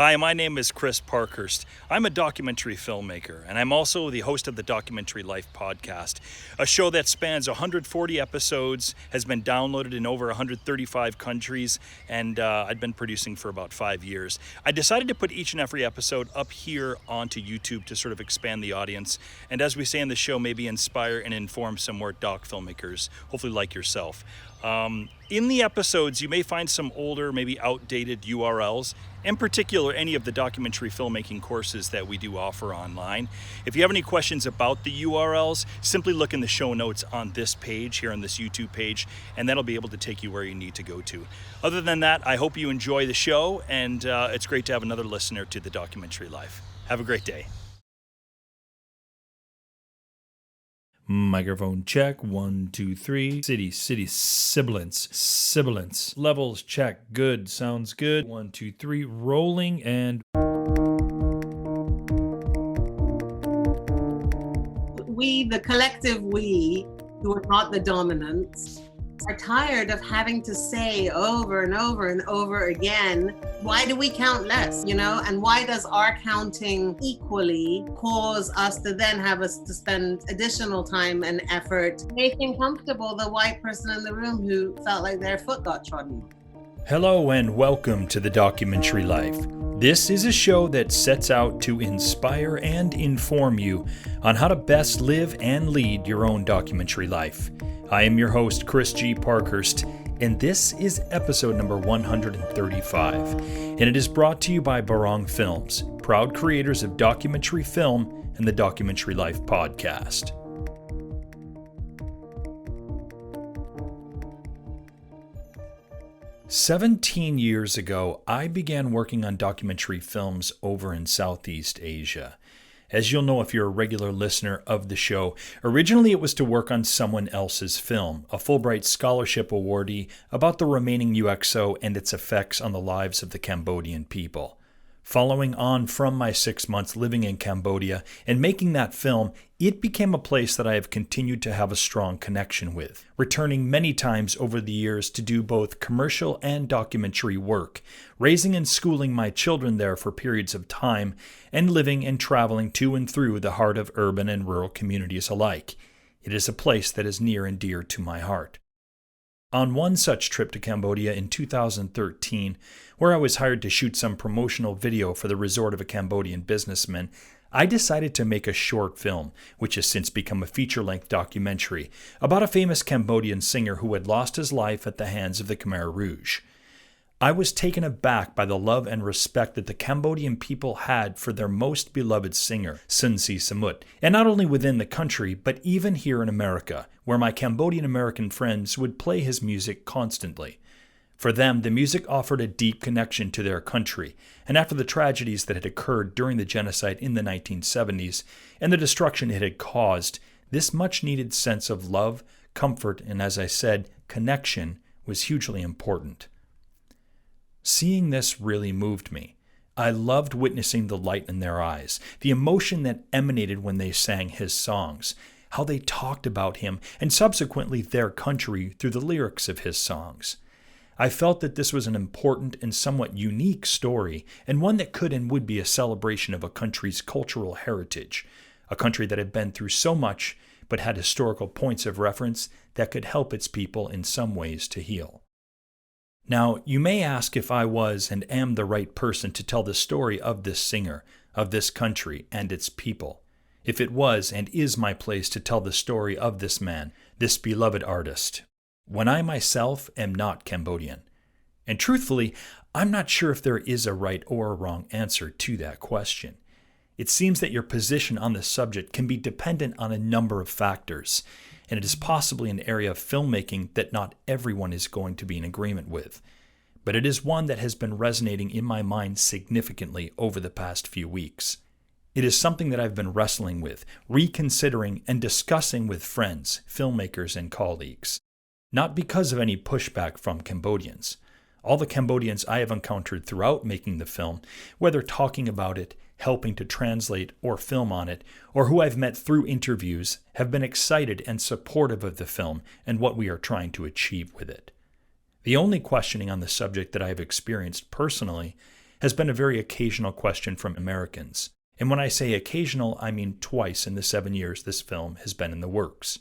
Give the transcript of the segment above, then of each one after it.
Hi, my name is Chris Parkhurst. I'm a documentary filmmaker, and I'm also the host of the Documentary Life podcast, a show that spans 140 episodes, has been downloaded in over 135 countries, and I've been producing for about 5 years. I decided to put each and every episode up here onto YouTube to sort of expand the audience, and as we say in the show, maybe inspire and inform some more doc filmmakers, hopefully like yourself. In the episodes, you may find some older, maybe outdated URLs, in particular any of the documentary filmmaking courses that we do offer online. If you have any questions about the URLs, simply look in the show notes on this page, here on this YouTube page, and that'll be able to take you where you need to go to. Other than that, I hope you enjoy the show, and it's great to have another listener to the Documentary Life. Have a great day. Microphone check, 1, 2, 3. City, sibilance. Levels check, good, sounds good. 1, 2, 3, rolling and... We, the collective we, who are not the dominants, are tired of having to say over and over and over again, why do we count less, and why does our counting equally cause us to then have us to spend additional time and effort making comfortable the white person in the room who felt like their foot got trodden? Hello and welcome to the Documentary Life. This is a show that sets out to inspire and inform you on how to best live and lead your own documentary life. I am your host, Chris G. Parkhurst, and this is episode number 135, and it is brought to you by Barong Films, proud creators of documentary film and the Documentary Life podcast. "17 years ago, I began working on documentary films over in Southeast Asia. As you'll know if you're a regular listener of the show, originally it was to work on someone else's film, a Fulbright Scholarship awardee, about the remaining UXO and its effects on the lives of the Cambodian people. Following on from my 6 months living in Cambodia and making that film, it became a place that I have continued to have a strong connection with, returning many times over the years to do both commercial and documentary work, raising and schooling my children there for periods of time, and living and traveling to and through the heart of urban and rural communities alike. It is a place that is near and dear to my heart. On one such trip to Cambodia in 2013, where I was hired to shoot some promotional video for the resort of a Cambodian businessman, I decided to make a short film, which has since become a feature-length documentary, about a famous Cambodian singer who had lost his life at the hands of the Khmer Rouge. I was taken aback by the love and respect that the Cambodian people had for their most beloved singer, Sun Si Samut, and not only within the country, but even here in America, where my Cambodian American friends would play his music constantly. For them, the music offered a deep connection to their country, and after the tragedies that had occurred during the genocide in the 1970s and the destruction it had caused, this much-needed sense of love, comfort, and as I said, connection was hugely important. Seeing this really moved me. I loved witnessing the light in their eyes, the emotion that emanated when they sang his songs, how they talked about him and subsequently their country through the lyrics of his songs. I felt that this was an important and somewhat unique story, and one that could and would be a celebration of a country's cultural heritage, a country that had been through so much but had historical points of reference that could help its people in some ways to heal. Now, you may ask if I was and am the right person to tell the story of this singer, of this country, and its people. If it was and is my place to tell the story of this man, this beloved artist, when I myself am not Cambodian. And truthfully, I'm not sure if there is a right or a wrong answer to that question. It seems that your position on this subject can be dependent on a number of factors, and it is possibly an area of filmmaking that not everyone is going to be in agreement with. But it is one that has been resonating in my mind significantly over the past few weeks. It is something that I've been wrestling with, reconsidering, and discussing with friends, filmmakers, and colleagues. Not because of any pushback from Cambodians. All the Cambodians I have encountered throughout making the film, whether talking about it, helping to translate or film on it, or who I've met through interviews, have been excited and supportive of the film and what we are trying to achieve with it. The only questioning on the subject that I have experienced personally has been a very occasional question from Americans. And when I say occasional, I mean twice in the 7 years this film has been in the works.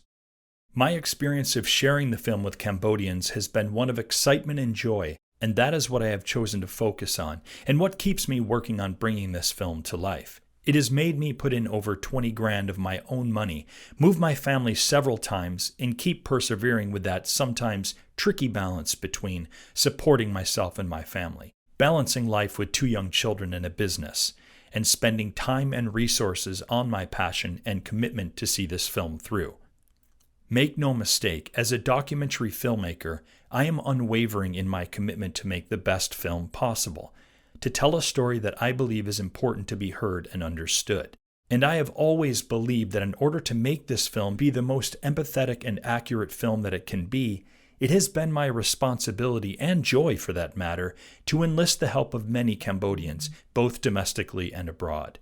My experience of sharing the film with Cambodians has been one of excitement and joy, and that is what I have chosen to focus on, and what keeps me working on bringing this film to life. It has made me put in over 20 grand of my own money, move my family several times, and keep persevering with that sometimes tricky balance between supporting myself and my family, balancing life with 2 young children and a business, and spending time and resources on my passion and commitment to see this film through. Make no mistake, as a documentary filmmaker, I am unwavering in my commitment to make the best film possible, to tell a story that I believe is important to be heard and understood. And I have always believed that in order to make this film be the most empathetic and accurate film that it can be, it has been my responsibility, and joy for that matter, to enlist the help of many Cambodians, both domestically and abroad.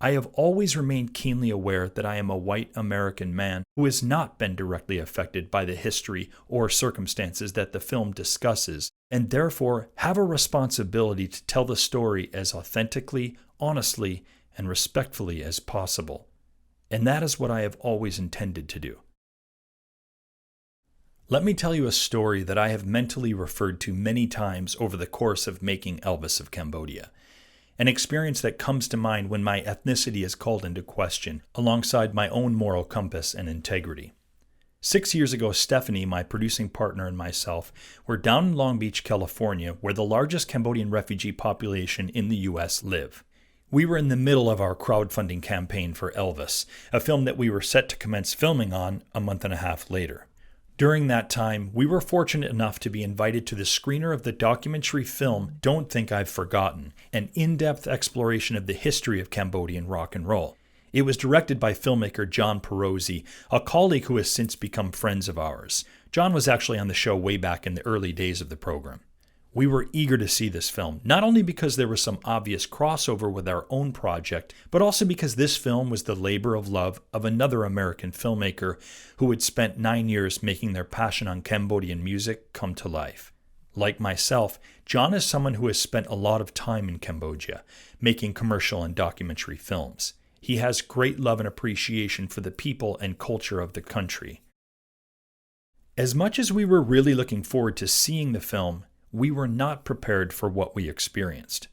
I have always remained keenly aware that I am a white American man who has not been directly affected by the history or circumstances that the film discusses, and therefore have a responsibility to tell the story as authentically, honestly, and respectfully as possible. And that is what I have always intended to do. Let me tell you a story that I have mentally referred to many times over the course of making Elvis of Cambodia. An experience that comes to mind when my ethnicity is called into question, alongside my own moral compass and integrity. 6 years ago, Stephanie, my producing partner, and myself were down in Long Beach, California, where the largest Cambodian refugee population in the U.S. live. We were in the middle of our crowdfunding campaign for Elvis, a film that we were set to commence filming on a month and a half later. During that time, we were fortunate enough to be invited to the screener of the documentary film Don't Think I've Forgotten, an in-depth exploration of the history of Cambodian rock and roll. It was directed by filmmaker John Perosi, a colleague who has since become friends of ours. John was actually on the show way back in the early days of the program. We were eager to see this film, not only because there was some obvious crossover with our own project, but also because this film was the labor of love of another American filmmaker who had spent 9 years making their passion on Cambodian music come to life. Like myself, John is someone who has spent a lot of time in Cambodia, making commercial and documentary films. He has great love and appreciation for the people and culture of the country. As much as we were really looking forward to seeing the film, we were not prepared for what we experienced.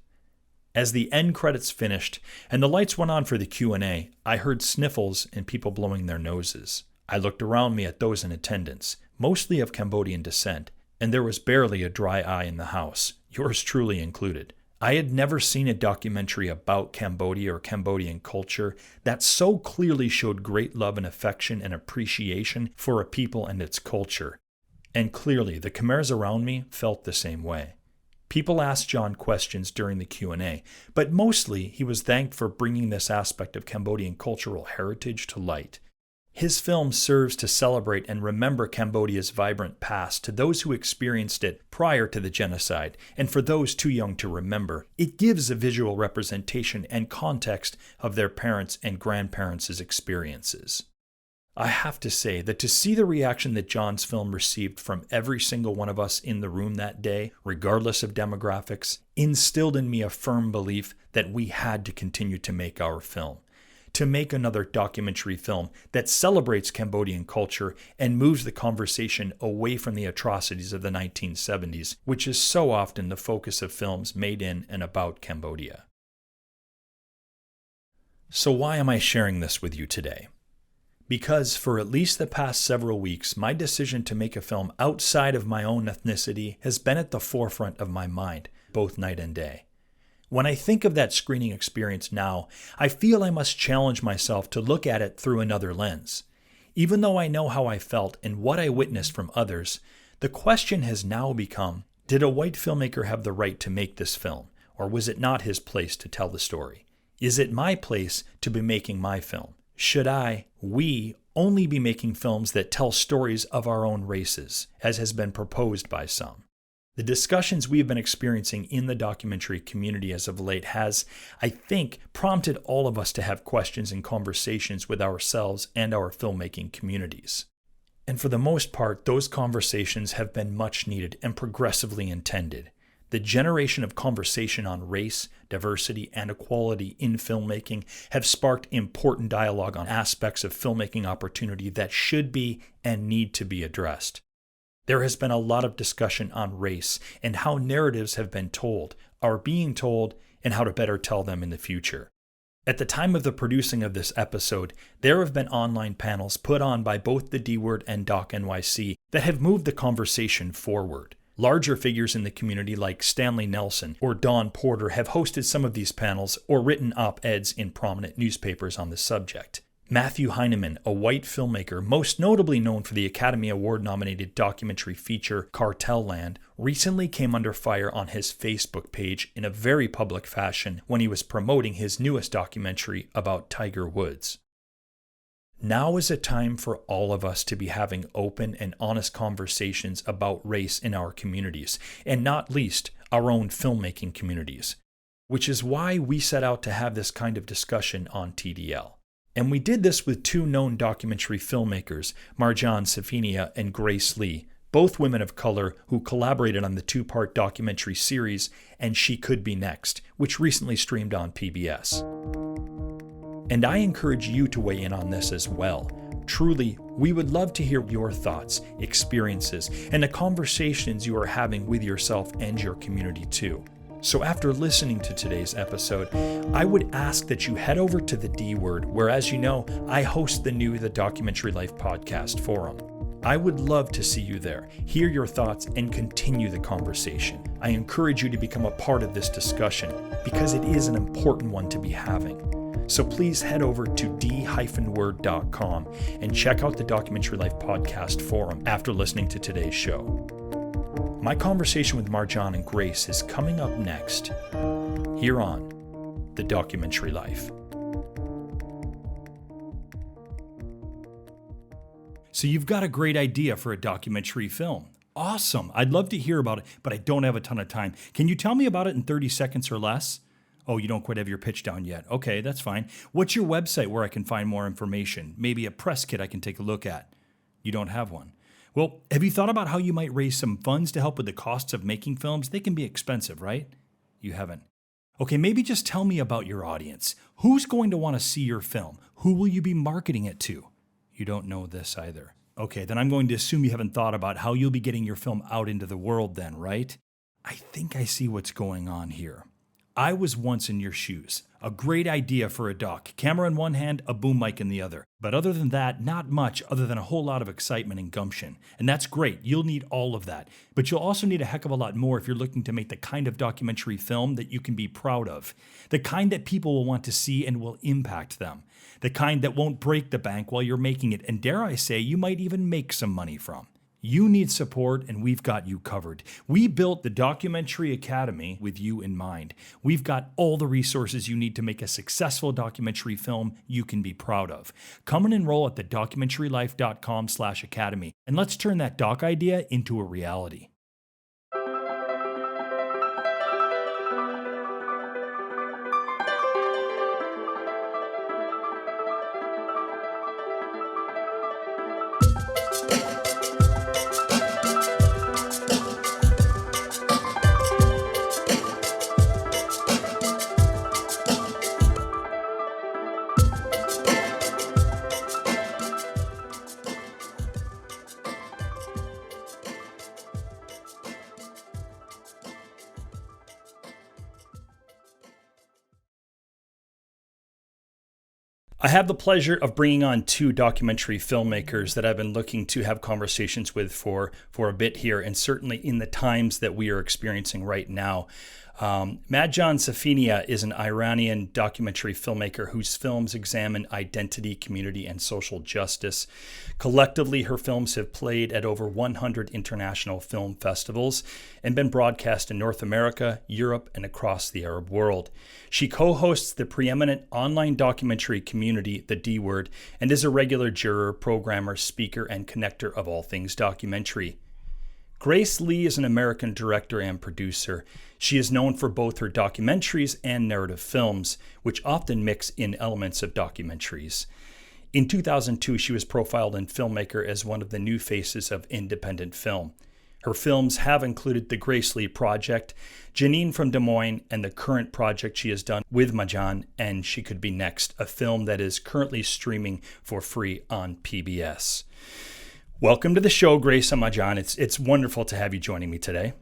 As the end credits finished and the lights went on for the Q&A, I heard sniffles and people blowing their noses. I looked around me at those in attendance, mostly of Cambodian descent, and there was barely a dry eye in the house, yours truly included. I had never seen a documentary about Cambodia or Cambodian culture that so clearly showed great love and affection and appreciation for a people and its culture. And clearly, the Khmers around me felt the same way. People asked John questions during the Q&A, but mostly he was thanked for bringing this aspect of Cambodian cultural heritage to light. His film serves to celebrate and remember Cambodia's vibrant past to those who experienced it prior to the genocide, and for those too young to remember, it gives a visual representation and context of their parents' and grandparents' experiences. I have to say that to see the reaction that John's film received from every single one of us in the room that day, regardless of demographics, instilled in me a firm belief that we had to continue to make our film. To make another documentary film that celebrates Cambodian culture and moves the conversation away from the atrocities of the 1970s, which is so often the focus of films made in and about Cambodia. So why am I sharing this with you today? Because for at least the past several weeks, my decision to make a film outside of my own ethnicity has been at the forefront of my mind, both night and day. When I think of that screening experience now, I feel I must challenge myself to look at it through another lens. Even though I know how I felt and what I witnessed from others, the question has now become, did a white filmmaker have the right to make this film, or was it not his place to tell the story? Is it my place to be making my film? Should we only be making films that tell stories of our own races, as has been proposed by some? The discussions we have been experiencing in the documentary community as of late has, I think, prompted all of us to have questions and conversations with ourselves and our filmmaking communities. And for the most part, those conversations have been much needed and progressively intended. the generation of conversation on race, diversity, and equality in filmmaking have sparked important dialogue on aspects of filmmaking opportunity that should be and need to be addressed. There has been a lot of discussion on race and how narratives have been told, are being told, and how to better tell them in the future. At the time of the producing of this episode, there have been online panels put on by both the D Word and Doc NYC that have moved the conversation forward. Larger figures in the community like Stanley Nelson or Dawn Porter have hosted some of these panels or written op-eds in prominent newspapers on the subject. Matthew Heineman, a white filmmaker most notably known for the Academy Award-nominated documentary feature Cartel Land, recently came under fire on his Facebook page in a very public fashion when he was promoting his newest documentary about Tiger Woods. Now is a time for all of us to be having open and honest conversations about race in our communities, and not least our own filmmaking communities, which is why we set out to have this kind of discussion on TDL. And we did this with two known documentary filmmakers, Marjan, Safinia, and Grace Lee, both women of color who collaborated on the two-part documentary series And She Could Be Next, which recently streamed on PBS. And I encourage you to weigh in on this as well. Truly, we would love to hear your thoughts, experiences, and the conversations you are having with yourself and your community too. So after listening to today's episode, I would ask that you head over to the D Word, where, as you know, I host the Documentary Life podcast forum. I would love to see you there, hear your thoughts, and continue the conversation. I encourage you to become a part of this discussion because it is an important one to be having. So please head over to d-word.com and check out the Documentary Life podcast forum after listening to today's show. My conversation with Marjan and Grace is coming up next, here on The Documentary Life. So you've got a great idea for a documentary film. Awesome. I'd love to hear about it, but I don't have a ton of time. Can you tell me about it in 30 seconds or less? Oh, you don't quite have your pitch down yet. Okay, that's fine. What's your website where I can find more information? Maybe a press kit I can take a look at. You don't have one. Well, have you thought about how you might raise some funds to help with the costs of making films? They can be expensive, right? You haven't. Okay, maybe just tell me about your audience. Who's going to want to see your film? Who will you be marketing it to? You don't know this either. Okay, then I'm going to assume you haven't thought about how you'll be getting your film out into the world then, right? I think I see what's going on here. I was once in your shoes. A great idea for a doc. Camera in one hand, a boom mic in the other. But other than that, not much other than a whole lot of excitement and gumption. And that's great. You'll need all of that. But you'll also need a heck of a lot more if you're looking to make the kind of documentary film that you can be proud of. The kind that people will want to see and will impact them. The kind that won't break the bank while you're making it. And dare I say, you might even make some money from. You need support, and we've got you covered. We built the Documentary Academy with you in mind. We've got all the resources you need to make a successful documentary film you can be proud of. Come and enroll at thedocumentarylife.com/academy, and let's turn that doc idea into a reality. I have the pleasure of bringing on two documentary filmmakers that I've been looking to have conversations with for a bit here, and certainly in the times that we are experiencing right now. Marjan Safinia is an Iranian documentary filmmaker whose films examine identity, community, and social justice. Collectively, her films have played at over 100 international film festivals and been broadcast in North America, Europe, and across the Arab world. She co-hosts the preeminent online documentary community, The D Word, and is a regular juror, programmer, speaker, and connector of all things documentary. Grace Lee is an American director and producer. She is known for both her documentaries and narrative films, which often mix in elements of documentaries. In 2002, she was profiled in Filmmaker as one of the new faces of independent film. Her films have included the Grace Lee Project, Janine from Des Moines, and the current project she has done with Marjan, and She Could Be Next, a film that is currently streaming for free on PBS. Welcome to the show, Grace and Marjan. It's wonderful to have you joining me today.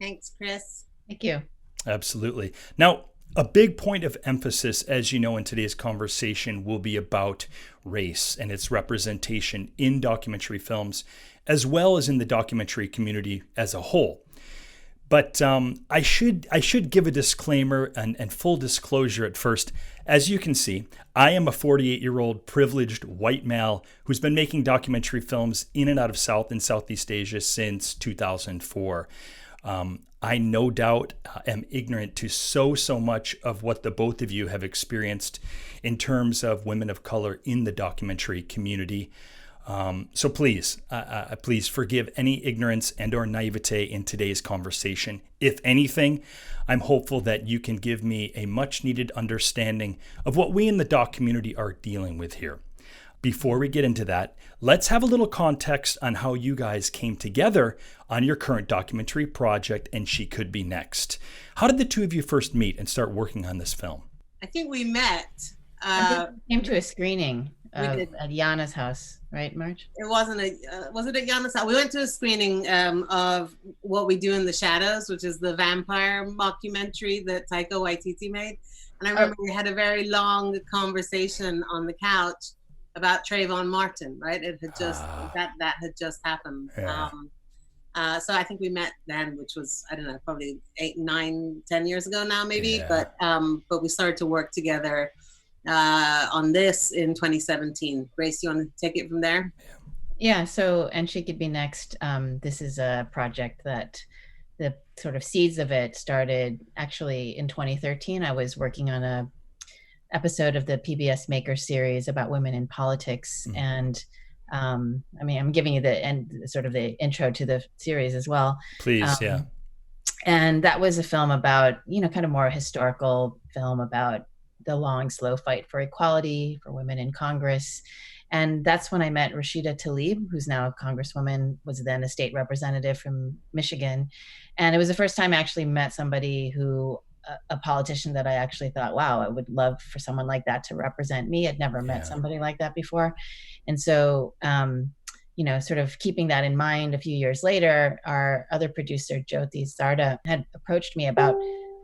Thanks, Chris. Thank you. Absolutely. Now, a big point of emphasis, as you know, in today's conversation will be about race and its representation in documentary films, as well as in the documentary community as a whole. But I should give a disclaimer and full disclosure at first. As you can see, I am a 48-year-old privileged white male who's been making documentary films in and out of South and Southeast Asia since 2004. I no doubt am ignorant to so much of what the both of you have experienced in terms of women of color in the documentary community. So please forgive any ignorance and or naivete in today's conversation. If anything, I'm hopeful that you can give me a much needed understanding of what we in the doc community are dealing with here. Before we get into that, let's have a little context on how you guys came together on your current documentary project, And She Could Be Next. How did the two of you first meet and start working on this film? I think we met. We came to a screening at Jana's house, right, Marge? It wasn't was it at Jana's house? We went to a screening of What We Do in the Shadows, which is the vampire mockumentary that Taika Waititi made. And I remember we had a very long conversation on the couch about Trayvon Martin, right? It had just that had just happened. Yeah. So I think we met then, which was, I don't know, probably 8, 9, 10 years ago now, maybe. Yeah. But we started to work together on this in 2017. Grace, you want to take it from there? Yeah. So, And She Could Be Next. This is a project that the sort of seeds of it started actually in 2013. I was working on a episode of the PBS Maker series about women in politics. Mm-hmm. And I'm giving you the end, sort of the intro to the series as well. Please, yeah. And that was a film about, kind of more a historical film about the long, slow fight for equality for women in Congress. And that's when I met Rashida Tlaib, who's now a congresswoman, was then a state representative from Michigan. And it was the first time I actually met somebody who, a politician that I actually thought, wow, I would love for someone like that to represent me. I'd never met somebody like that before. And so, sort of keeping that in mind, a few years later, our other producer, Jyoti Zarda, had approached me about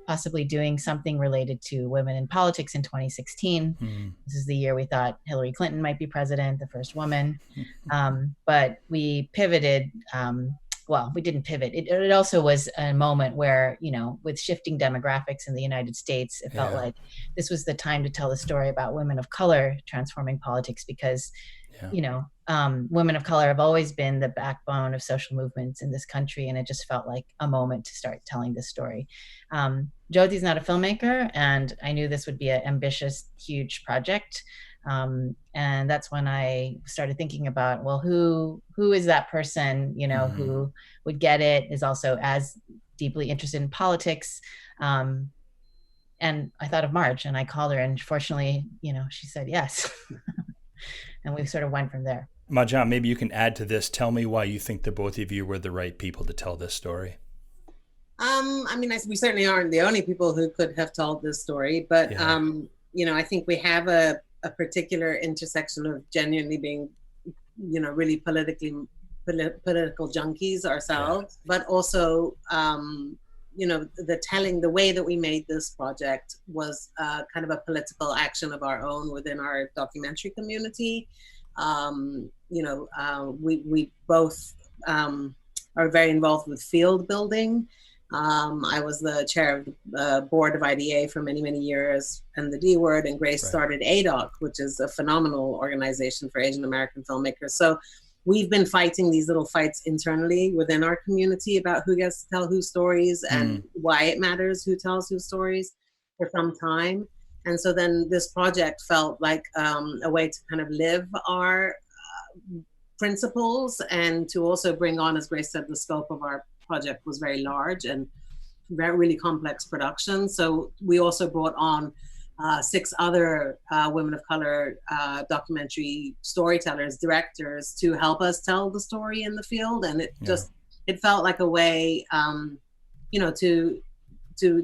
possibly doing something related to women in politics in 2016. Mm-hmm. This is the year we thought Hillary Clinton might be president, the first woman. But we pivoted. Well, we didn't pivot. It also was a moment where, with shifting demographics in the United States, it felt like this was the time to tell a story about women of color transforming politics because, women of color have always been the backbone of social movements in this country. And it just felt like a moment to start telling this story. Jyoti's not a filmmaker, and I knew this would be an ambitious, huge project. And that's when I started thinking about, well, who is that person, who would get it, is also as deeply interested in politics. And I thought of Marge, and I called her, and fortunately, she said yes. And we sort of went from there. Marjan, maybe you can add to this. Tell me why you think the both of you were the right people to tell this story. We certainly aren't the only people who could have told this story, but, I think we have a particular intersection of genuinely being, really political junkies ourselves, but also, the way that we made this project was kind of a political action of our own within our documentary community. We both are very involved with field building. I was the chair of the board of IDA for many, many years, and the D Word, and Grace started ADOC, which is a phenomenal organization for Asian American filmmakers. So we've been fighting these little fights internally within our community about who gets to tell whose stories and why it matters who tells whose stories for some time. And so then this project felt like a way to kind of live our principles, and to also bring on, as Grace said, the scope of our project was very large and very really complex production. So we also brought on 6 other women of color documentary storytellers, directors, to help us tell the story in the field. And it just it felt like a way, to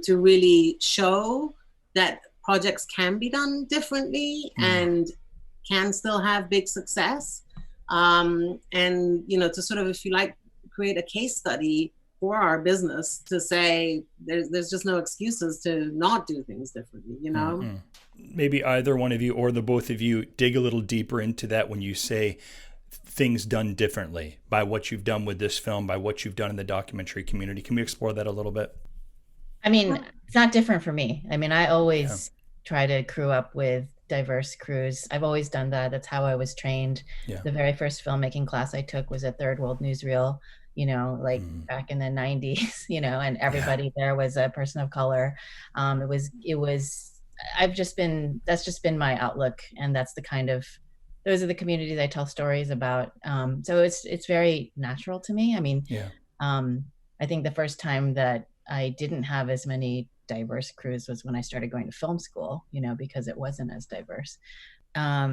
really show that projects can be done differently and can still have big success. And, to sort of, if you like, create a case study for our business to say there's just no excuses to not do things differently, Maybe either one of you or the both of you dig a little deeper into that when you say things done differently by what you've done with this film, by what you've done in the documentary community. Can we explore that a little bit? I mean, it's not different for me. I mean, I always try to crew up with diverse crews. I've always done that. That's how I was trained. Yeah. The very first filmmaking class I took was at Third World Newsreel, back in the 90s, and everybody there was a person of color. That's just been my outlook. And that's those are the communities I tell stories about. So it's very natural to me. I mean, I think the first time that I didn't have as many diverse crews was when I started going to film school, because it wasn't as diverse. I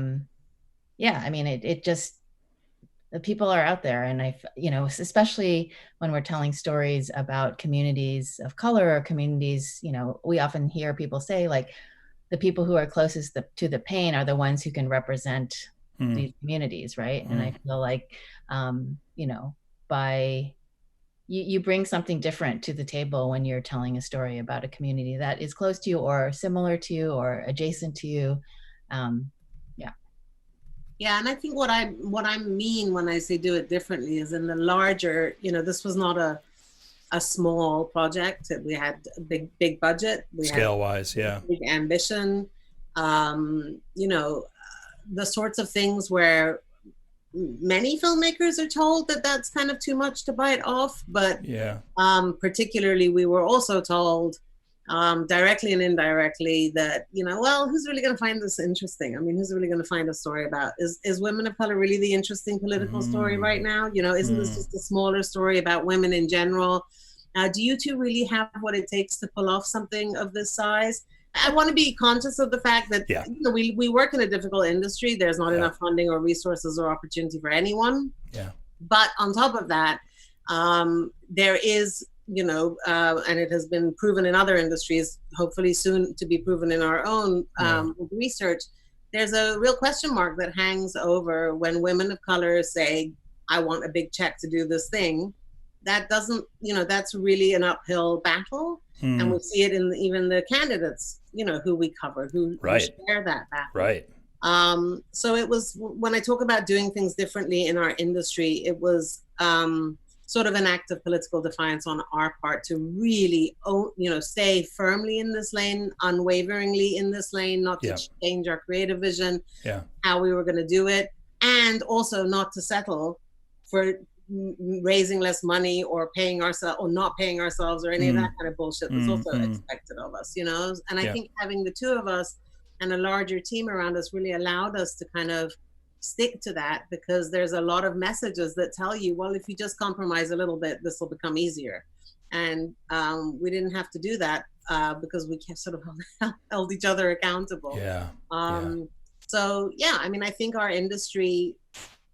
mean, it just, the people are out there, and especially when we're telling stories about communities of color or communities, we often hear people say, like, the people who are closest to the pain are the ones who can represent these communities, right? And I feel like, by you bring something different to the table when you're telling a story about a community that is close to you or similar to you or adjacent to you. Yeah, and I think what I mean when I say do it differently is in the larger, this was not a small project. We had a big budget. Scale wise, yeah. Big ambition. The sorts of things where many filmmakers are told that that's kind of too much to bite off, but particularly we were also told directly and indirectly that, who's really going to find this interesting? I mean, who's really going to find a story about, is women of color really the interesting political story right now? Isn't this just a smaller story about women in general? Do you two really have what it takes to pull off something of this size? I want to be conscious of the fact that we work in a difficult industry. There's not enough funding or resources or opportunity for anyone. Yeah. But on top of that, there is, and it has been proven in other industries, hopefully soon to be proven in our own research, there's a real question mark that hangs over when women of color say, I want a big check to do this thing. That doesn't, that's really an uphill battle. And we see it in even the candidates, who we cover, who share that battle. Right. So it was, when I talk about doing things differently in our industry, it was sort of an act of political defiance on our part to really, stay firmly in this lane, unwaveringly in this lane, not to change our creative vision, how we were going to do it, and also not to settle for raising less money or paying ourselves or not paying ourselves or any of that kind of bullshit that's also expected of us, and I think having the two of us and a larger team around us really allowed us to kind of stick to that, because there's a lot of messages that tell you, well, if you just compromise a little bit, this will become easier. And we didn't have to do that because we kept sort of held each other accountable. So I mean, I think our industry,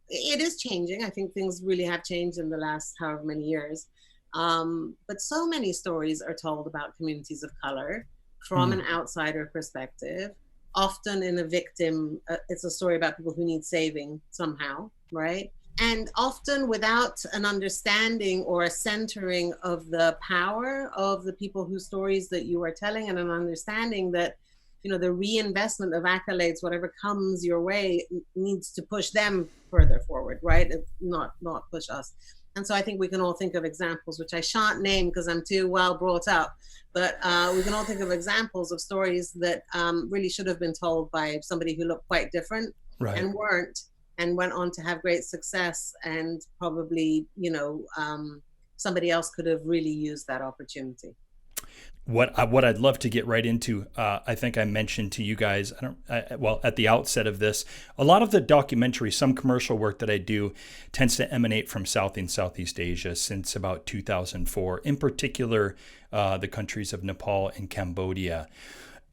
it is changing. I think things really have changed in the last however many years. But so many stories are told about communities of color from an outsider perspective, often in a victim. It's a story about people who need saving somehow, right? And often without an understanding or a centering of the power of the people whose stories that you are telling, and an understanding that the reinvestment of accolades, whatever comes your way, needs to push them further forward, right? It's not push us. And so I think we can all think of examples, which I shan't name because I'm too well brought up, but we can all think of examples of stories that really should have been told by somebody who looked quite different and weren't, and went on to have great success, and probably, somebody else could have really used that opportunity. What I'd love to get right into, I think I mentioned to you guys, at the outset of this, a lot of the documentary, some commercial work that I do tends to emanate from South and Southeast Asia since about 2004, in particular, the countries of Nepal and Cambodia.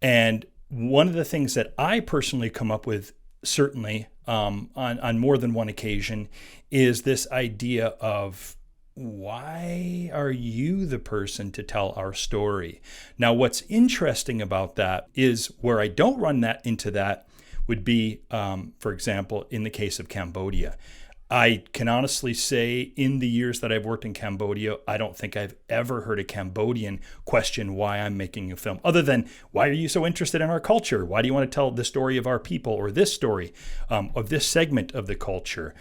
And one of the things that I personally come up with, certainly on more than one occasion, is this idea of why are you the person to tell our story? Now, what's interesting about that is where I don't run that into that would be, for example, in the case of Cambodia. I can honestly say in the years that I've worked in Cambodia, I don't think I've ever heard a Cambodian question why I'm making a film, other than, why are you so interested in our culture? Why do you want to tell the story of our people, or this story of this segment of the culture?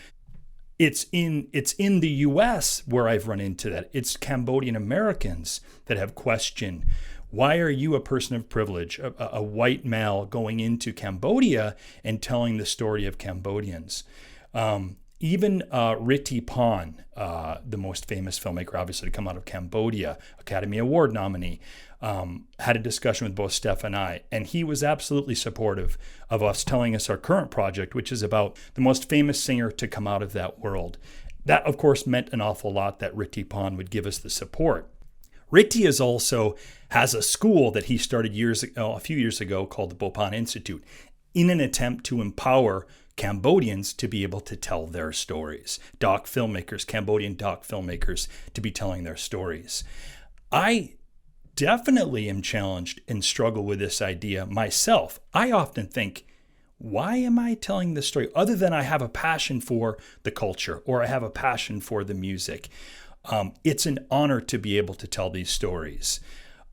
It's in the US where I've run into that. It's Cambodian Americans that have questioned, why are you, a person of privilege, a white male, going into Cambodia and telling the story of Cambodians? Even Riti Pan, the most famous filmmaker, obviously, to come out of Cambodia, Academy Award nominee, had a discussion with both Steph and I, and he was absolutely supportive of us telling us our current project, which is about the most famous singer to come out of that world. That, of course, meant an awful lot that Riti Pan would give us the support. Riti has a school that he started a few years ago called the Bopan Institute, in an attempt to empower Cambodians to be able to tell their stories. Cambodian doc filmmakers to be telling their stories. I definitely am challenged and struggle with this idea myself. I often think, why am I telling this story? Other than I have a passion for the culture, or I have a passion for the music. It's an honor to be able to tell these stories.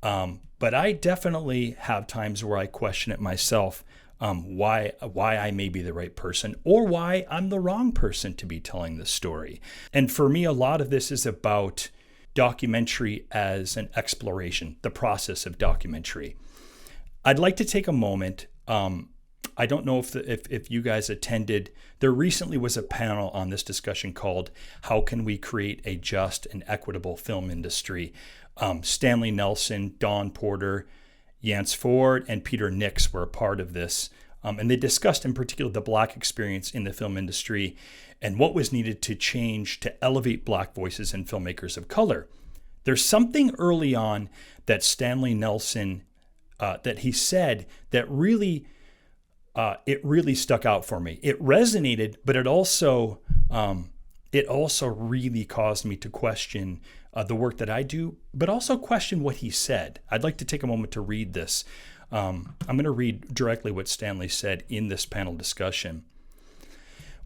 But I definitely have times where I question it myself. Why I may be the right person, or why I'm the wrong person to be telling the story. And for me, a lot of this is about documentary as an exploration, the process of documentary. I'd like to take a moment. I don't know if you guys attended. There recently was a panel on this discussion called "How Can We Create a Just and Equitable Film Industry?" Stanley Nelson, Don Porter, Yance Ford, and Peter Nix were a part of this. And they discussed in particular the Black experience in the film industry and what was needed to change to elevate Black voices and filmmakers of color. There's something early on that Stanley Nelson, that he said that really, it really stuck out for me. It resonated, but it also really caused me to question the work that I do, but also question what he said. I'd like to take a moment to read this. I'm going to read directly what Stanley said in this panel discussion.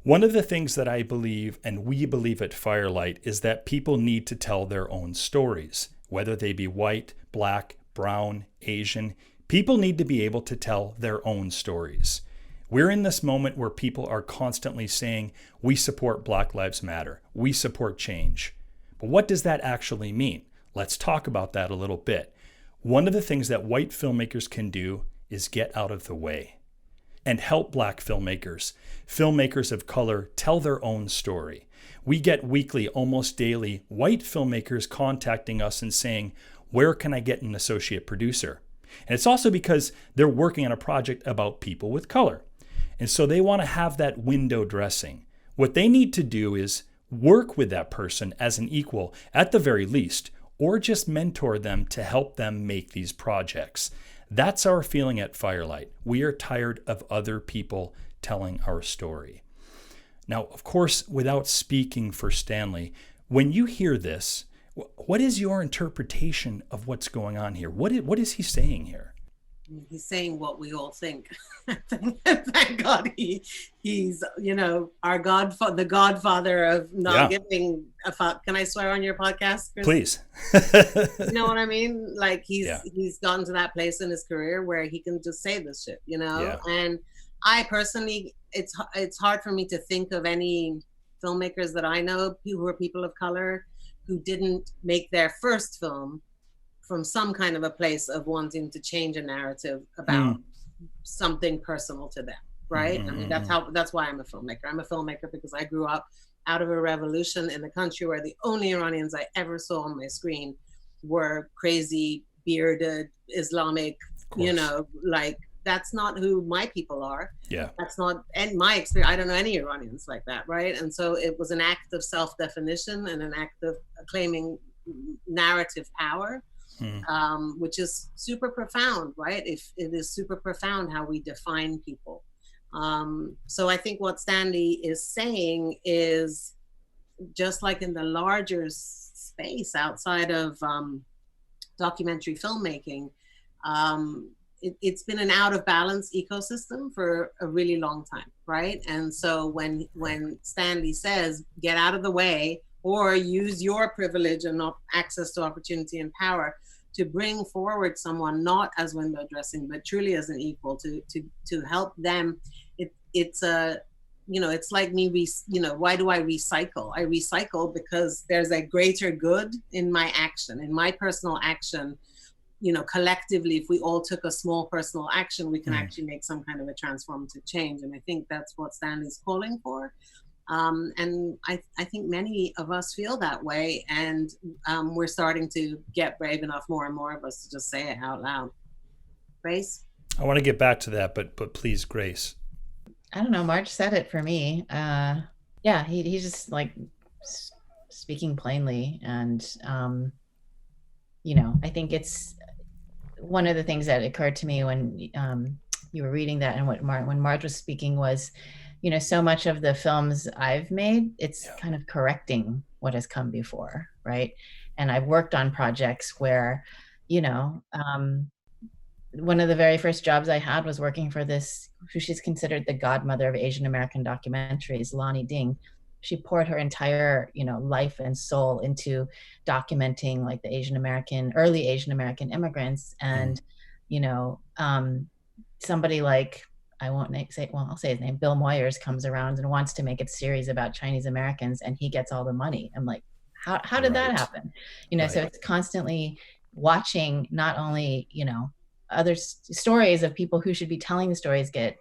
One of the things that I believe, and we believe at Firelight, is that people need to tell their own stories, whether they be white, Black, brown, Asian. People need to be able to tell their own stories. We're in this moment where people are constantly saying, we support Black Lives Matter, we support change. But what does that actually mean? Let's talk about that a little bit. One of the things that white filmmakers can do is get out of the way and help Black filmmakers of color, tell their own story. We get weekly, almost daily, white filmmakers contacting us and saying, where can I get an associate producer? And it's also because they're working on a project about people with color. And so they want to have that window dressing. What they need to do is work with that person as an equal, at the very least, or just mentor them to help them make these projects. That's our feeling at Firelight. We are tired of other people telling our story. Now, of course, without speaking for Stanley, when you hear this, what is your interpretation of what's going on here? What is he saying here? He's saying what we all think. Thank God he's our godfather, the godfather of not giving a fuck. Can I swear on your podcast, Chris? Please. You know what I mean? Like he's gotten to that place in his career where he can just say this shit, And I personally, it's hard for me to think of any filmmakers that I know who are people of color who didn't make their first film from some kind of a place of wanting to change a narrative about something personal to them, right? I mean, that's why I'm a filmmaker. I'm a filmmaker because I grew up out of a revolution in the country where the only Iranians I ever saw on my screen were crazy, bearded, Islamic, that's not who my people are. Yeah. That's not, and my experience, I don't know any Iranians like that, right? And so it was an act of self-definition and an act of claiming narrative power. Which is super profound, right? It is super profound how we define people. So I think what Stanley is saying is just like in the larger space outside of documentary filmmaking, it's been an out of balance ecosystem for a really long time, right? And so when Stanley says, get out of the way, or use your privilege and not access to opportunity and power to bring forward someone not as window dressing, but truly as an equal to help them, it's a, you know, it's like me, why do I recycle? I recycle because there's a greater good in my action, in my personal action. You know, collectively, if we all took a small personal action, we can actually make some kind of a transformative change. And I think that's what Stanley's calling for. And I think many of us feel that way. And we're starting to get brave enough, more and more of us, to just say it out loud. Grace? I want to get back to that, but please, Grace. I don't know. Marge said it for me. Yeah, he's just like speaking plainly. And, you know, I think it's one of the things that occurred to me when you were reading that, and when Marge was speaking was, you know, so much of the films I've made, it's kind of correcting what has come before, right? And I've worked on projects where, you know, one of the very first jobs I had was working for this, who she's considered the godmother of Asian American documentaries, Lonnie Ding. She poured her entire, you know, life and soul into documenting like the early Asian American immigrants. And, you know, somebody like, I'll say his name, Bill Moyers, comes around and wants to make a series about Chinese Americans, and he gets all the money. I'm like, how did that happen? You know, so it's constantly watching not only, you know, other stories of people who should be telling the stories get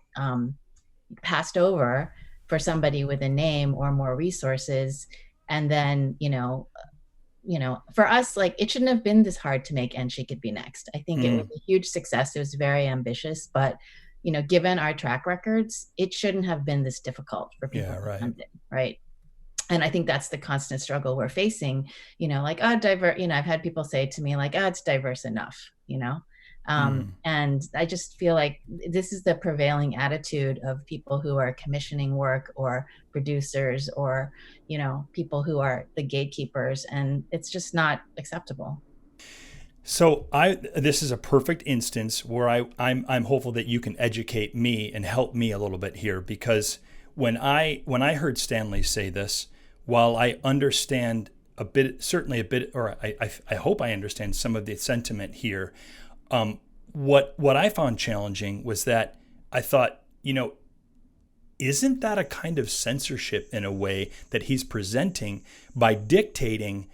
passed over for somebody with a name or more resources. And then, you know, for us, like, it shouldn't have been this hard to make And She Could Be Next. I think it was a huge success. It was very ambitious, but, you know, given our track records, it shouldn't have been this difficult for people to come in, right? And I think that's the constant struggle we're facing, you know, like, you know, I've had people say to me like, it's diverse enough, you know? And I just feel like this is the prevailing attitude of people who are commissioning work, or producers, or, you know, people who are the gatekeepers, and it's just not acceptable. So this is a perfect instance where I'm hopeful that you can educate me and help me a little bit here, because when I heard Stanley say this, while I understand certainly a bit, or I hope I understand some of the sentiment here, what I found challenging was that I thought, you know, isn't that a kind of censorship in a way that he's presenting by dictating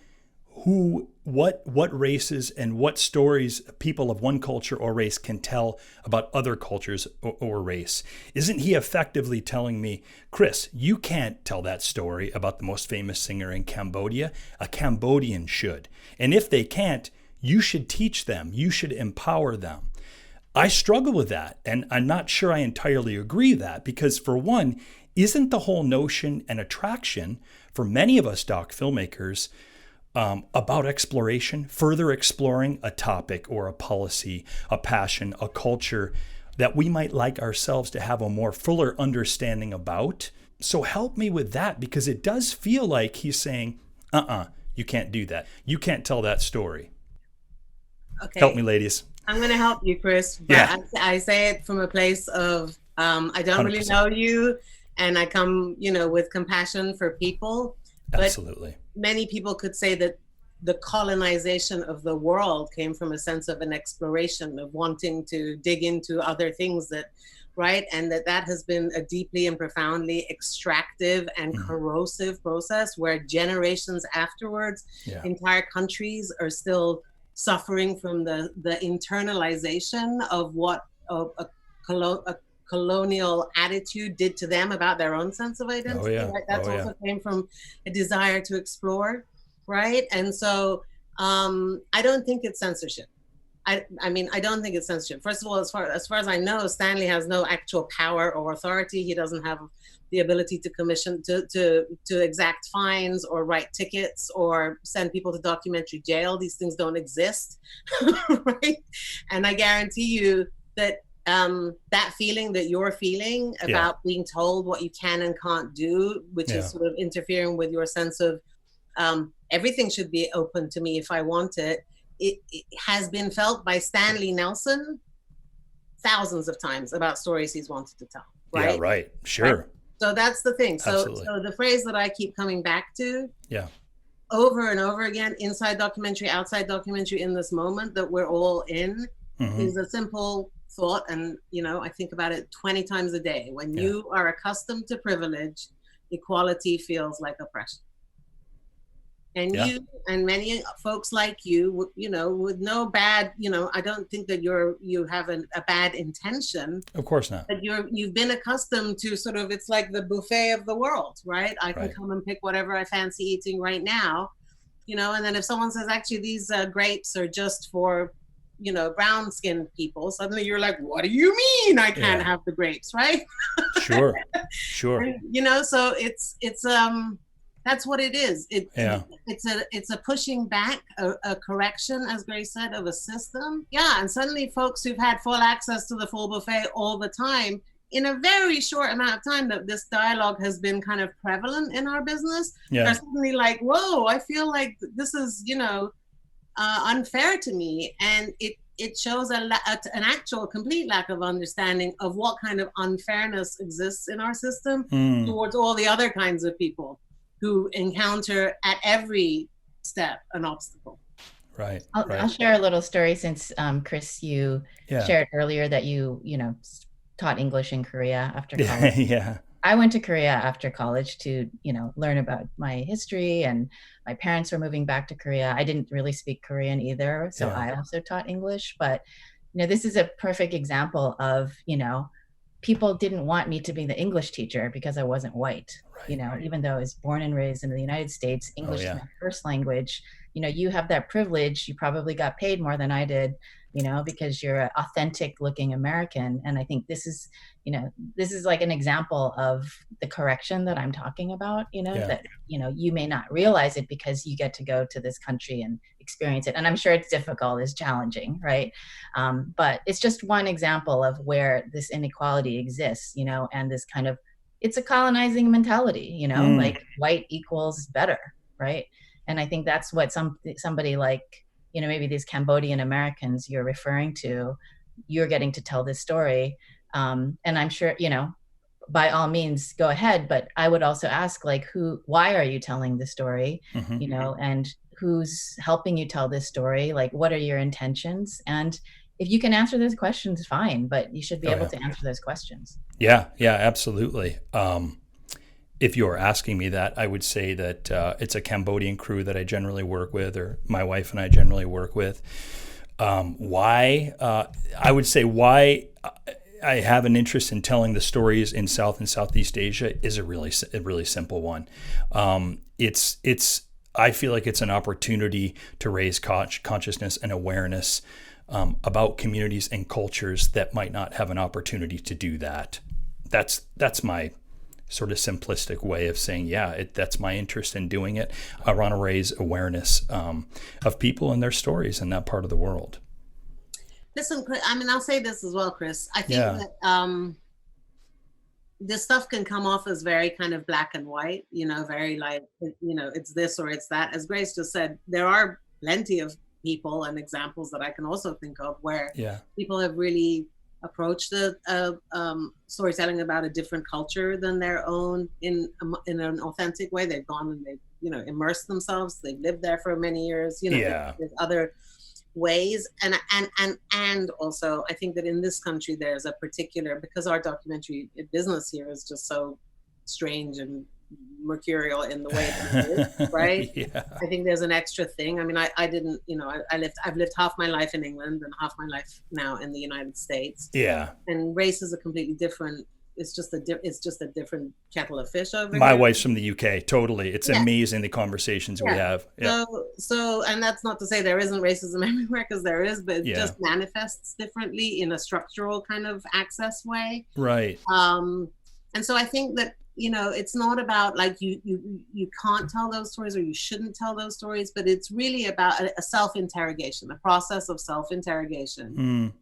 what races and what stories people of one culture or race can tell about other cultures or race? Isn't he effectively telling me, Chris, you can't tell that story about the most famous singer in Cambodia? A Cambodian should. And if they can't, you should teach them. You should empower them. I struggle with that, and I'm not sure I entirely agree with that, because for one, isn't the whole notion and attraction for many of us doc filmmakers about exploration, further exploring a topic or a policy, a passion, a culture that we might like ourselves to have a more fuller understanding about? So help me with that, because it does feel like he's saying, you can't do that. You can't tell that story. Okay. Help me, ladies. I'm going to help you, Chris. But I say it from a place of, I don't 100%. Really know you, and I come, you know, with compassion for people. Absolutely. But many people could say that the colonization of the world came from a sense of an exploration, of wanting to dig into other things that, right? And that has been a deeply and profoundly extractive and corrosive process, where generations afterwards, entire countries are still suffering from the internalization of what a colonial attitude did to them about their own sense of identity. Right? That's also came from a desire to explore, right? And so I don't think it's censorship. I mean, I don't think it's censorship. First of all, as far as I know, Stanley has no actual power or authority. He doesn't have the ability to commission, to exact fines or write tickets or send people to documentary jail. These things don't exist, right? And I guarantee you that that feeling that you're feeling about being told what you can and can't do, which is sort of interfering with your sense of everything should be open to me if I want it. It has been felt by Stanley Nelson thousands of times about stories he's wanted to tell. Right? Yeah, right. Sure. Right? So that's the thing. So the phrase that I keep coming back to over and over again, inside documentary, outside documentary, in this moment that we're all in, is a simple thought. And, you know, I think about it 20 times a day. When you are accustomed to privilege, equality feels like oppression. And you and many folks like you, you know, with no bad, you know, I don't think that you have a bad intention. Of course not. But you've been accustomed to sort of, it's like the buffet of the world, right? I can come and pick whatever I fancy eating right now, you know, and then if someone says, actually, these grapes are just for, you know, brown skinned people, suddenly you're like, what do you mean I can't have the grapes, right? Sure. And, you know, so it's that's what it is. It's a pushing back, a correction, as Grace said, of a system. Yeah, and suddenly folks who've had full access to the full buffet all the time, in a very short amount of time that this dialogue has been kind of prevalent in our business, are suddenly like, whoa, I feel like this is, you know, unfair to me. And it shows an actual complete lack of understanding of what kind of unfairness exists in our system towards all the other kinds of people who encounter at every step an obstacle. Right. I'll share a little story since Chris, you shared earlier that you know, taught English in Korea after college. I went to Korea after college to, you know, learn about my history, and my parents were moving back to Korea. I didn't really speak Korean either, so I also taught English. But, you know, this is a perfect example of, you know, people didn't want me to be the English teacher because I wasn't white. You know, even though I was born and raised in the United States, English is my first language. You know, you have that privilege. You probably got paid more than I did, you know, because you're an authentic looking American. And I think this is, you know, this is like an example of the correction that I'm talking about, you know, that, you know, you may not realize it because you get to go to this country and experience it. And I'm sure it's difficult, it's challenging, right? But it's just one example of where this inequality exists, you know, and this kind of, it's a colonizing mentality, you know, like white equals better, right? And I think that's what somebody like, you know, maybe these Cambodian Americans you're referring to, you're getting to tell this story. And I'm sure, you know, by all means, go ahead. But I would also ask, like, why are you telling the story, you know, and who's helping you tell this story? Like, what are your intentions? And if you can answer those questions, fine, but you should be able to answer those questions. Yeah, absolutely. If you're asking me that, I would say that it's a Cambodian crew that I generally work with, or my wife and I generally work with. Why? I would say why I have an interest in telling the stories in South and Southeast Asia is a really simple one. I feel like it's an opportunity to raise consciousness and awareness about communities and cultures that might not have an opportunity to do that. That's my sort of simplistic way of saying, that's my interest in doing it. I want to raise awareness of people and their stories in that part of the world. Listen, I mean, I'll say this as well, Chris. I think that this stuff can come off as very kind of black and white, you know, very like, you know, it's this or it's that. As Grace just said, there are plenty of people and examples that I can also think of where people have really approached the storytelling about a different culture than their own in an authentic way. They've gone and they've, you know, immersed themselves. They've lived there for many years. You know, there's other ways, and also I think that in this country there's a particular, because our documentary business here is just so strange and mercurial in the way that it is, right? I think there's an extra thing. I mean, I didn't, you know, I've lived half my life in England and half my life now in the United States. And race is a completely different. It's just a different kettle of fish over here. My wife's from the UK. Totally, it's amazing the conversations we have. So, and that's not to say there isn't racism everywhere, because there is, but it just manifests differently in a structural kind of access way. Right. And so I think that it's not about like you can't tell those stories or you shouldn't tell those stories, but it's really about a self-interrogation, a process of self-interrogation.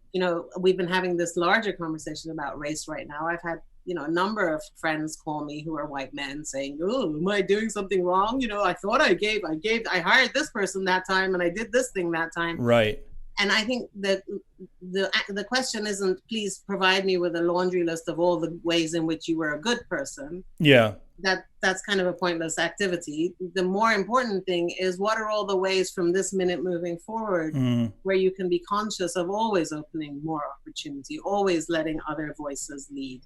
We've been having this larger conversation about race right now. I've had, a number of friends call me who are white men saying, oh, am I doing something wrong? I thought I hired this person that time and I did this thing that time. Right. And I think that the question isn't, please provide me with a laundry list of all the ways in which you were a good person. Yeah. That's kind of a pointless activity. The more important thing is, what are all the ways from this minute moving forward where you can be conscious of always opening more opportunity, always letting other voices lead?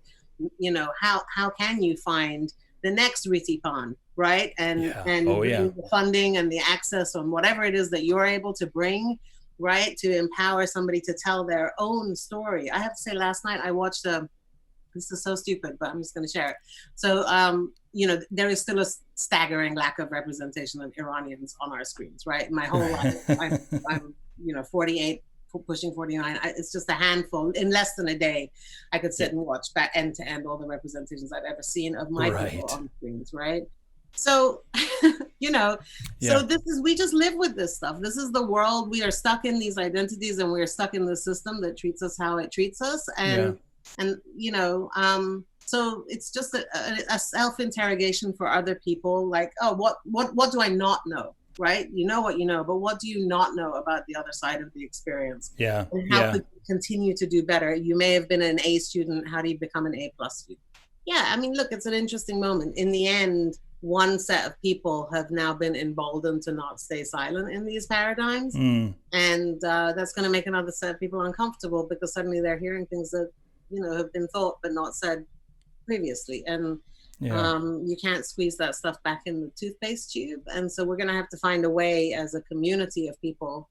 How can you find the next Ritipan, right? And the funding and the access on whatever it is that you're able to bring, right, to empower somebody to tell their own story. I have to say, last night I watched this is so stupid, but I'm just going to share it. So, there is still a staggering lack of representation of Iranians on our screens, right? My whole life, I'm 48, pushing 49. It's just a handful. In less than a day, I could sit and watch back end to end all the representations I've ever seen of my people on screens, right? So, so we just live with this stuff. This is the world. We are stuck in these identities and we're stuck in the system that treats us how it treats us. So it's just a self-interrogation for other people. Like, oh, what do I not know? Right? You know what you know, but what do you not know about the other side of the experience? Yeah. And how could you continue to do better? You may have been an A student. How do you become an A+ student? Yeah, I mean, look, it's an interesting moment. In the end, one set of people have now been emboldened to not stay silent in these paradigms. And that's going to make another set of people uncomfortable because suddenly they're hearing things that, have been thought but not said previously. And you can't squeeze that stuff back in the toothpaste tube. And so we're going to have to find a way as a community of people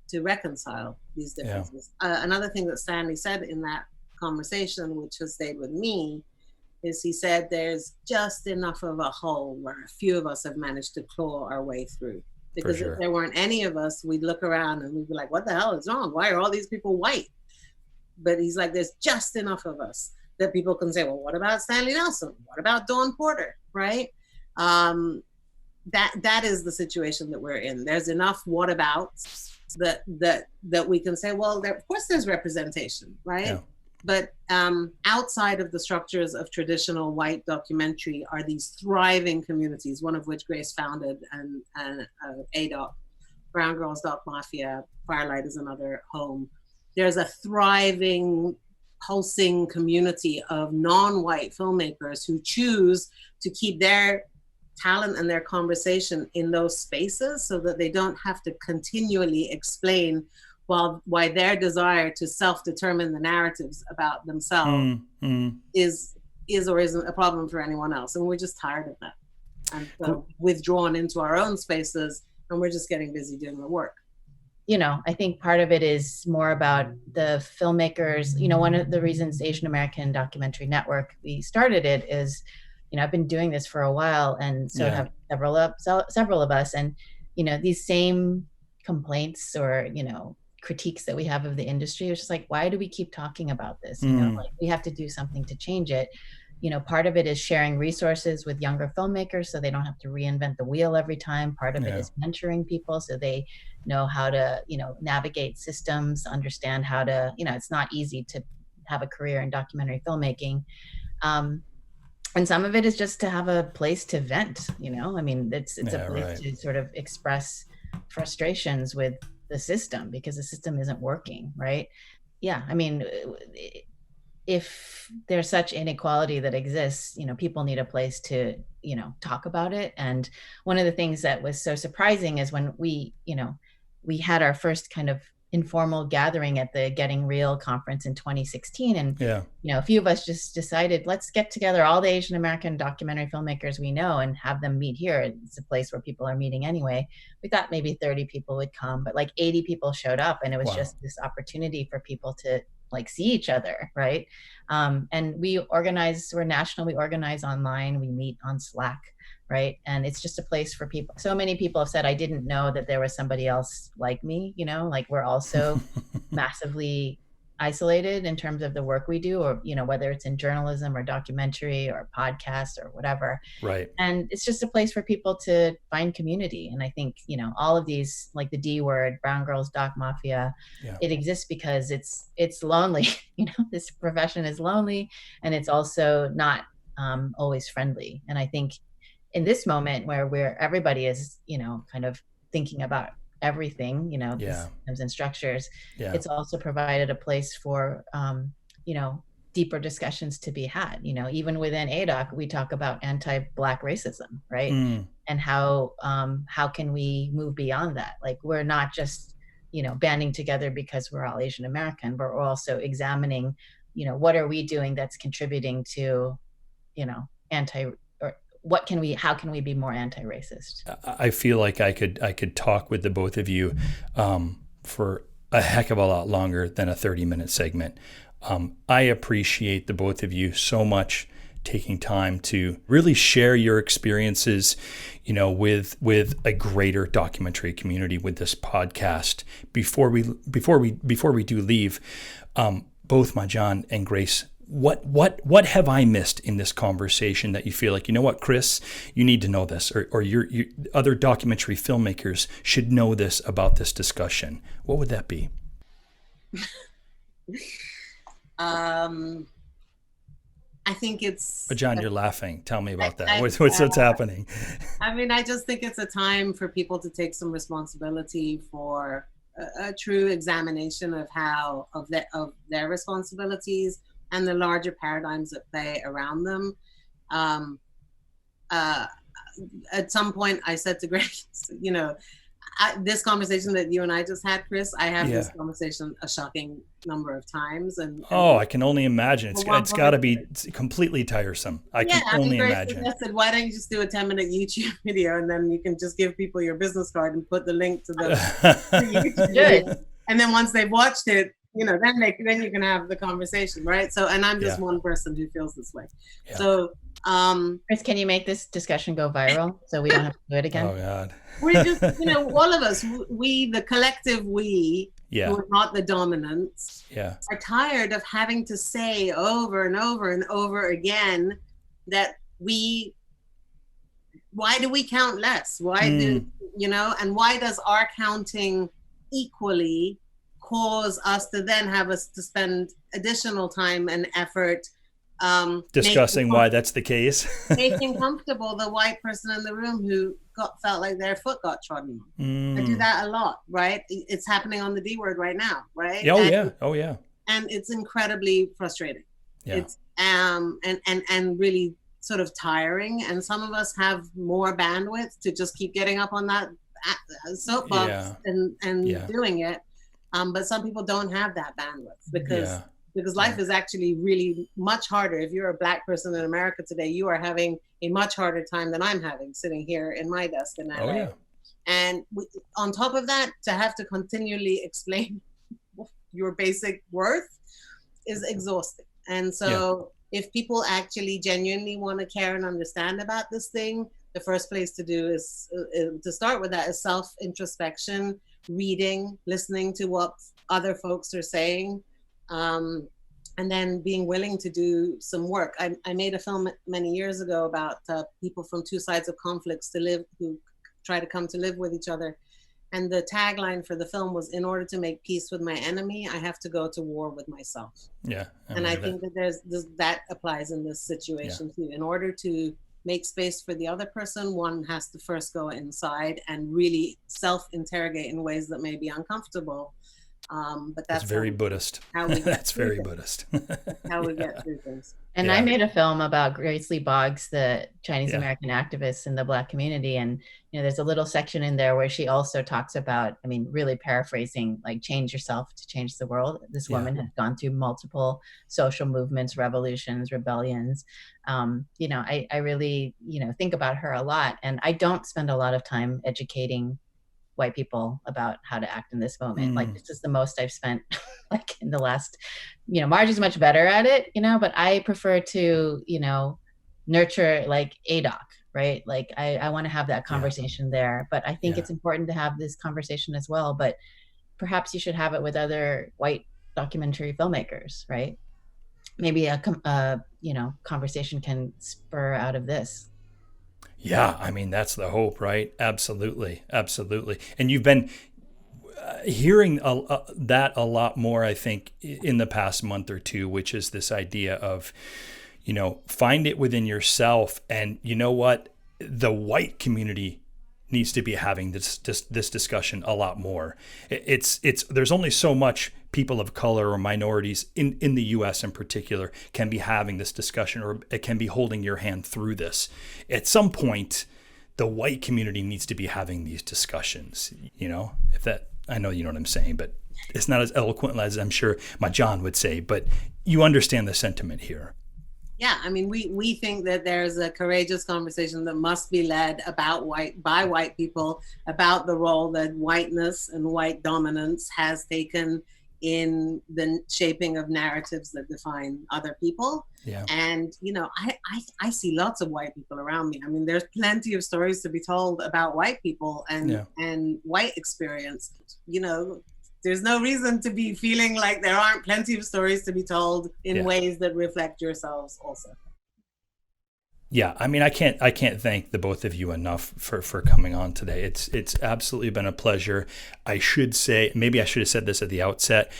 to reconcile these differences. Another thing that Stanley said in that conversation, which has stayed with me, is he said there's just enough of a hole where a few of us have managed to claw our way through. Because if there weren't any of us, we'd look around and we'd be like, what the hell is wrong? Why are all these people white? But he's like, there's just enough of us that people can say, well, what about Stanley Nelson? What about Dawn Porter, right? That is the situation that we're in. There's enough whatabouts that we can say, well, of course there's representation, right? Yeah. But outside of the structures of traditional white documentary are these thriving communities, one of which Grace founded, and ADOC, Brown Girls Doc Mafia, Firelight is another home. There's a thriving, pulsing community of non-white filmmakers who choose to keep their talent and their conversation in those spaces so that they don't have to continually explain why their desire to self-determine the narratives about themselves is or isn't a problem for anyone else. And we're just tired of that. And so withdrawn into our own spaces, and we're just getting busy doing the work. I think part of it is more about the filmmakers. One of the reasons Asian American Documentary Network, we started it is, I've been doing this for a while, and so have several of us. And, these same complaints or, critiques that we have of the industry, it's just like, why do we keep talking about this? Like, we have to do something to change it. Part of it is sharing resources with younger filmmakers so they don't have to reinvent the wheel every time. Part of it is mentoring people so they know how to, navigate systems, understand how to, it's not easy to have a career in documentary filmmaking. And some of it is just to have a place to vent, I mean, it's a place to sort of express frustrations with the system because the system isn't working, right? Yeah, I mean, if there's such inequality that exists, people need a place to, talk about it. And one of the things that was so surprising is when we had our first kind of informal gathering at the Getting Real conference in 2016. And, a few of us just decided, let's get together all the Asian American documentary filmmakers we know and have them meet here. It's a place where people are meeting anyway. We thought maybe 30 people would come, but like 80 people showed up. And it was just this opportunity for people to like see each other, right? And we're national, we organize online, we meet on Slack, right? And it's just a place for people. So many people have said, I didn't know that there was somebody else like me, like we're also massively isolated in terms of the work we do, or, whether it's in journalism or documentary or podcast or whatever. Right. And it's just a place for people to find community. And I think, all of these, like the D word, Brown Girls Doc Mafia, it exists because it's lonely. This profession is lonely, and it's also not always friendly. And I think in this moment where everybody is, kind of thinking about everything, systems and structures, it's also provided a place for, deeper discussions to be had. Even within ADOC, we talk about anti-Black racism, right? And how can we move beyond that? Like, we're not just, banding together because we're all Asian American, but we're also examining, what are we doing that's contributing to, how can we be more anti-racist? I feel like I could talk with the both of you for a heck of a lot longer than a 30-minute segment. I appreciate the both of you so much taking time to really share your experiences, with a greater documentary community with this podcast. Before we do leave, both Marjan and Grace, what have I missed in this conversation that you feel like, what, Chris, you need to know this, or your other documentary filmmakers should know this about this discussion? What would that be? I think it's... Marjan, you're laughing. Tell me about that. What's happening? I mean, I just think it's a time for people to take some responsibility for a true examination of their responsibilities and the larger paradigms that play around them. At some point, I said to Grace, this conversation that you and I just had, Chris, I have this conversation a shocking number of times. And I can only imagine. It's got to be completely tiresome. I can only imagine. I said, why don't you just do a 10-minute YouTube video, and then you can just give people your business card and put the link to the YouTube video. And then once they've watched it, then you can have the conversation, right? So, and I'm just one person who feels this way. Yeah. So, Chris, can you make this discussion go viral so we don't have to do it again? Oh God. We're just, all of us, the collective we, who are not the dominants, are tired of having to say over and over and over again that why do we count less? Why do, and why does our counting equally cause us to then have us to spend additional time and effort discussing why that's the case, making comfortable the white person in the room who felt like their foot got trodden on. I do that a lot, right? It's happening on the D word right now, right? Oh yeah. And it's incredibly frustrating. It's and really sort of tiring. And some of us have more bandwidth to just keep getting up on that soapbox and doing it. But some people don't have that bandwidth because life is actually really much harder. If you're a Black person in America today, you are having a much harder time than I'm having sitting here in my desk in LA. And on top of that, to have to continually explain your basic worth is exhausting. And so if people actually genuinely want to care and understand about this thing, the first place to do is to start with that is self-introspection, reading, listening to what other folks are saying, and then being willing to do some work. I made a film many years ago about people from two sides of conflicts who try to come to live with each other. And the tagline for the film was, in order to make peace with my enemy, I have to go to war with myself. And I think that that applies in this situation too. In order to make space for the other person, one has to first go inside and really self-interrogate in ways that may be uncomfortable. But that's very Buddhist. That's very Buddhist. How we get through things. And I made a film about Grace Lee Boggs, the Chinese American activist in the Black community. And, there's a little section in there where she also talks about, really paraphrasing, like, change yourself to change the world. This woman has gone through multiple social movements, revolutions, rebellions. I really, think about her a lot. And I don't spend a lot of time educating white people about how to act in this moment. Like, this is the most I've spent like in the last, Margie's much better at it, but I prefer to, nurture like ADOC, right? Like I want to have that conversation there, but I think it's important to have this conversation as well, but perhaps you should have it with other white documentary filmmakers, right? Maybe conversation can spur out of this. Yeah, I mean, that's the hope, right? Absolutely. Absolutely. And you've been hearing that a lot more, I think, in the past month or two, which is this idea of, find it within yourself. And you know what? The white community needs to be having this discussion a lot more. There's only so much people of color or minorities in the U.S. in particular can be having this discussion, or it can be holding your hand through this. At some point, the white community needs to be having these discussions. I know you know what I'm saying, but it's not as eloquent as I'm sure Marjan would say, but you understand the sentiment here. Yeah, I mean, we think that there's a courageous conversation that must be led by white people about the role that whiteness and white dominance has taken in the shaping of narratives that define other people. Yeah. And, I see lots of white people around me. I mean, there's plenty of stories to be told about white people and white experience. There's no reason to be feeling like there aren't plenty of stories to be told in ways that reflect yourselves also. Yeah, I mean, I can't thank the both of you enough for coming on today. It's absolutely been a pleasure. I should say, maybe I should have said this at the outset.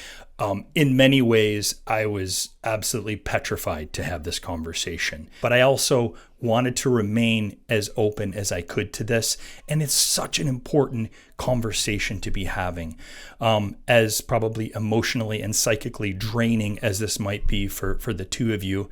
In many ways, I was absolutely petrified to have this conversation, but I also wanted to remain as open as I could to this. And it's such an important conversation to be having, as probably emotionally and psychically draining as this might be for the two of you.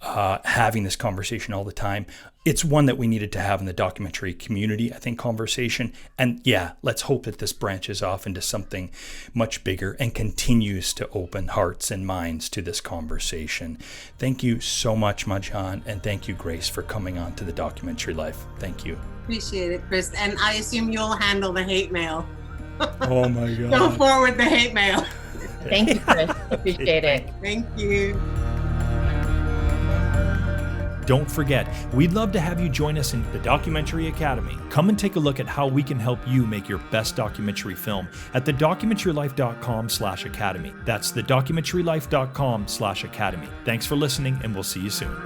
Having this conversation all the time. It's one that we needed to have in the documentary community, I think, conversation. And yeah, let's hope that this branches off into something much bigger and continues to open hearts and minds to this conversation. Thank you so much, Marjan, and thank you, Grace, for coming on to The Documentary Life. Thank you. Appreciate it, Chris. And I assume you'll handle the hate mail. Oh my God. Go forward the hate mail. Thank you, Chris. Appreciate it. Thank you. Don't forget, we'd love to have you join us in the Documentary Academy. Come and take a look at how we can help you make your best documentary film at thedocumentarylife.com/academy. That's thedocumentarylife.com/academy. Thanks for listening, and we'll see you soon.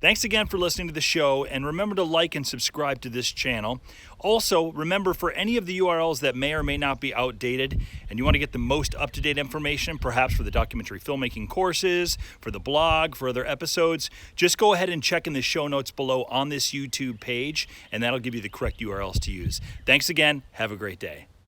Thanks again for listening to the show, and remember to like and subscribe to this channel. Also, remember, for any of the URLs that may or may not be outdated and you want to get the most up-to-date information, perhaps for the documentary filmmaking courses, for the blog, for other episodes, just go ahead and check in the show notes below on this YouTube page, and that'll give you the correct URLs to use. Thanks again. Have a great day.